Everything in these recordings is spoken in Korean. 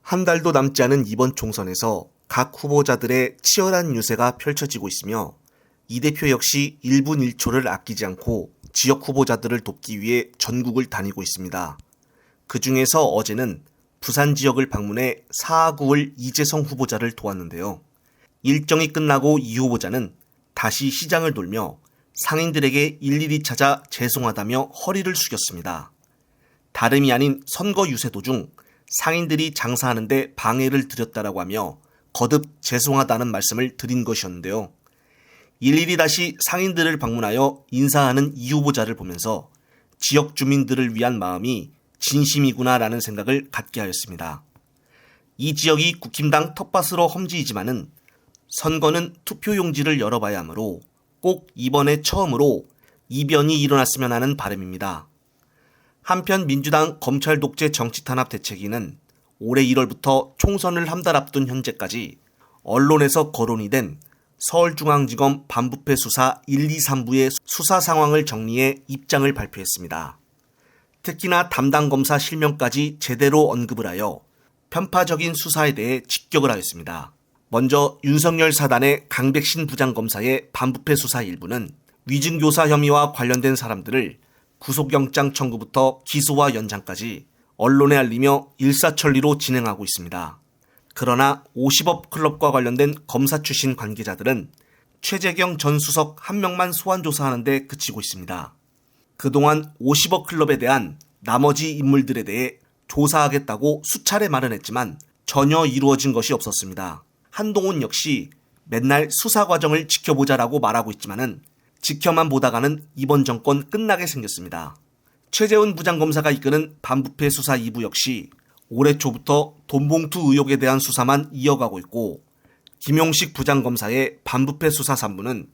한 달도 남지 않은 이번 총선에서 각 후보자들의 치열한 유세가 펼쳐지고 있으며 이 대표 역시 1분 1초를 아끼지 않고 지역 후보자들을 돕기 위해 전국을 다니고 있습니다. 그 중에서 어제는 부산 지역을 방문해 4하 9을 이재성 후보자를 도왔는데요. 일정이 끝나고 이 후보자는 다시 시장을 돌며 상인들에게 일일이 찾아 죄송하다며 허리를 숙였습니다. 다름이 아닌 선거 유세 도중 상인들이 장사하는데 방해를 드렸다라고 하며 거듭 죄송하다는 말씀을 드린 것이었는데요. 일일이 다시 상인들을 방문하여 인사하는 이 후보자를 보면서 지역 주민들을 위한 마음이 진심이구나라는 생각을 갖게 하였습니다. 이 지역이 국힘당 텃밭으로 험지이지만은 선거는 투표용지를 열어봐야 하므로 꼭 이번에 처음으로 이변이 일어났으면 하는 바람입니다. 한편 민주당 검찰 독재 정치 탄압 대책위는 올해 1월부터 총선을 한 달 앞둔 현재까지 언론에서 거론이 된 서울중앙지검 반부패 수사 1, 2, 3부의 수사 상황을 정리해 입장을 발표했습니다. 특히나 담당 검사 실명까지 제대로 언급을 하여 편파적인 수사에 대해 직격을 하였습니다. 먼저 윤석열 사단의 강백신 부장검사의 반부패 수사 일부는 위증교사 혐의와 관련된 사람들을 구속영장 청구부터 기소와 연장까지 언론에 알리며 일사천리로 진행하고 있습니다. 그러나 50억 클럽과 관련된 검사 출신 관계자들은 최재경 전 수석 한 명만 소환 조사하는 데 그치고 있습니다. 그동안 50억 클럽에 대한 나머지 인물들에 대해 조사하겠다고 수차례 말은 했지만 전혀 이루어진 것이 없었습니다. 한동훈 역시 맨날 수사 과정을 지켜보자라고 말하고 있지만은 지켜만 보다가는 이번 정권 끝나게 생겼습니다. 최재훈 부장검사가 이끄는 반부패 수사 2부 역시 올해 초부터 돈봉투 의혹에 대한 수사만 이어가고 있고 김용식 부장검사의 반부패 수사 3부는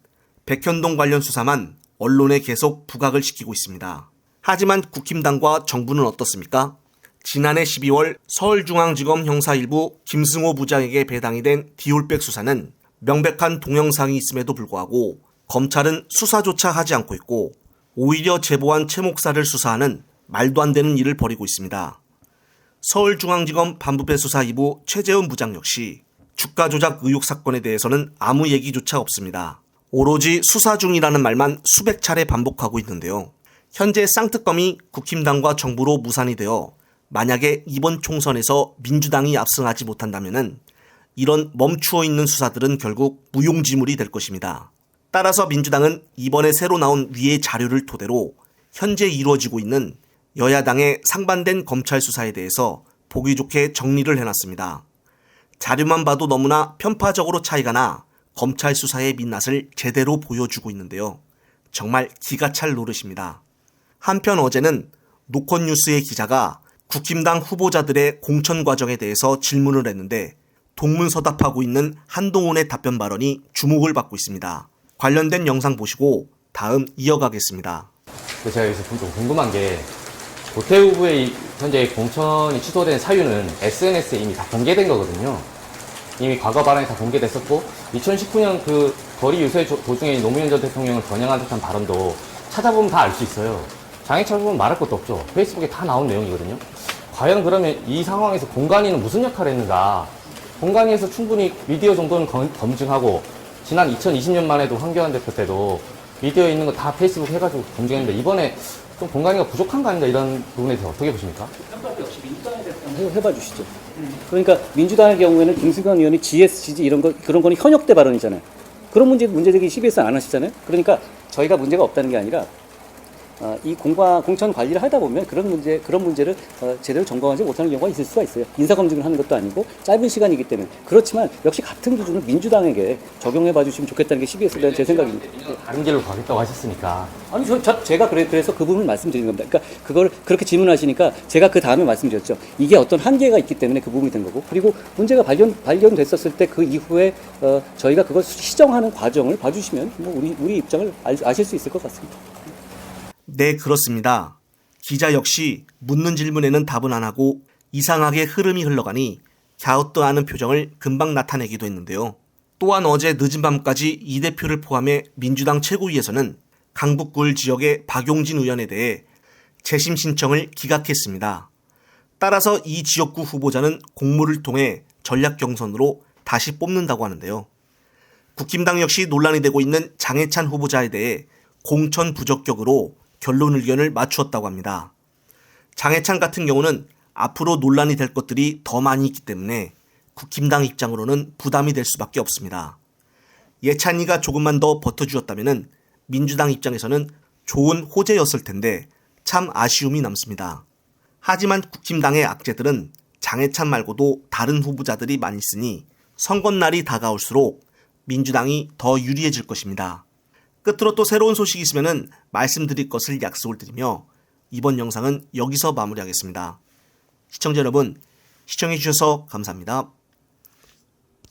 백현동 관련 수사만 언론에 계속 부각을 시키고 있습니다. 하지만 국힘당과 정부는 어떻습니까? 지난해 12월 서울중앙지검 형사 1부 김승호 부장에게 배당이 된 디올백 수사는 명백한 동영상이 있음에도 불구하고 검찰은 수사조차 하지 않고 있고 오히려 제보한 최 목사를 수사하는 말도 안 되는 일을 벌이고 있습니다. 서울중앙지검 반부패 수사 2부 최재훈 부장 역시 주가 조작 의혹 사건에 대해서는 아무 얘기조차 없습니다. 오로지 수사 중이라는 말만 수백 차례 반복하고 있는데요. 현재 쌍특검이 국힘당과 정부로 무산이 되어 만약에 이번 총선에서 민주당이 압승하지 못한다면 이런 멈추어 있는 수사들은 결국 무용지물이 될 것입니다. 따라서 민주당은 이번에 새로 나온 위의 자료를 토대로 현재 이루어지고 있는 여야당의 상반된 검찰 수사에 대해서 보기 좋게 정리를 해놨습니다. 자료만 봐도 너무나 편파적으로 차이가 나 검찰 수사의 민낯을 제대로 보여주고 있는데요. 정말 기가 찰 노릇입니다. 한편 어제는 노컷뉴스의 기자가 국힘당 후보자들의 공천 과정에 대해서 질문을 했는데 동문서답하고 있는 한동훈의 답변 발언이 주목을 받고 있습니다. 관련된 영상 보시고 다음 이어가겠습니다. 제가 여기서 좀 궁금한 게 고태우 후보의 현재 공천이 취소된 사유는 SNS에 이미 다 공개된 거거든요. 이미 과거 발언이 다 공개됐었고 2019년 그 거리 유세 도중에 노무현 전 대통령을 겨냥한 듯한 발언도 찾아보면 다 알 수 있어요. 장애철 보면 말할 것도 없죠. 페이스북에 다 나온 내용이거든요. 과연 그러면 이 상황에서 공관위는 무슨 역할을 했는가? 공관위에서 충분히 미디어 정도는 검증하고 지난 2020년만 해도 황교안 대표 때도 미디어에 있는 거 다 페이스북 해가지고 검증했는데 이번에 좀 공관위가 부족한 거 아닌가 이런 부분에 대해서 어떻게 보십니까? 평가도 역시 민주당에 대해서 해봐 주시죠. 그러니까 민주당의 경우에는 김승현 의원이 GSCG 이런 거 그런 거는 현역 때 발언이잖아요. 그런 문제 제기 CBS 안 하시잖아요. 그러니까 저희가 문제가 없다는 게 아니라 이 공천 관리를 하다 보면 그런 문제를 제대로 점검하지 못하는 경우가 있을 수가 있어요. 인사검증을 하는 것도 아니고 짧은 시간이기 때문에. 그렇지만 역시 같은 기준을 민주당에게 적용해 봐주시면 좋겠다는 게 CBS에 대한 제 생각입니다. 다른 길로 가겠다고 하셨으니까. 아니, 제가 그래서 그 부분을 말씀드리는 겁니다. 그러니까 그걸 그렇게 질문하시니까 제가 그 다음에 말씀드렸죠. 이게 어떤 한계가 있기 때문에 그 부분이 된 거고, 그리고 문제가 발견됐었을 때 그 이후에 저희가 그걸 시정하는 과정을 봐주시면 뭐 우리 입장을 아실 수 있을 것 같습니다. 네, 그렇습니다. 기자 역시 묻는 질문에는 답은 안 하고 이상하게 흐름이 흘러가니 갸웃도하는 표정을 금방 나타내기도 했는데요. 또한 어제 늦은 밤까지 이 대표를 포함해 민주당 최고위에서는 강북구을 지역의 박용진 의원에 대해 재심 신청을 기각했습니다. 따라서 이 지역구 후보자는 공모를 통해 전략 경선으로 다시 뽑는다고 하는데요. 국힘당 역시 논란이 되고 있는 장해찬 후보자에 대해 공천 부적격으로 결론 의견을 맞추었다고 합니다. 장해찬 같은 경우는 앞으로 논란이 될 것들이 더 많이 있기 때문에 국힘당 입장으로는 부담이 될 수밖에 없습니다. 예찬이가 조금만 더 버텨주었다면 민주당 입장에서는 좋은 호재였을 텐데 참 아쉬움이 남습니다. 하지만 국힘당의 악재들은 장해찬 말고도 다른 후보자들이 많이 있으니 선거날이 다가올수록 민주당이 더 유리해질 것입니다. 끝으로 또 새로운 소식이 있으면 말씀드릴 것을 약속을 드리며 이번 영상은 여기서 마무리하겠습니다. 시청자 여러분, 시청해주셔서 감사합니다.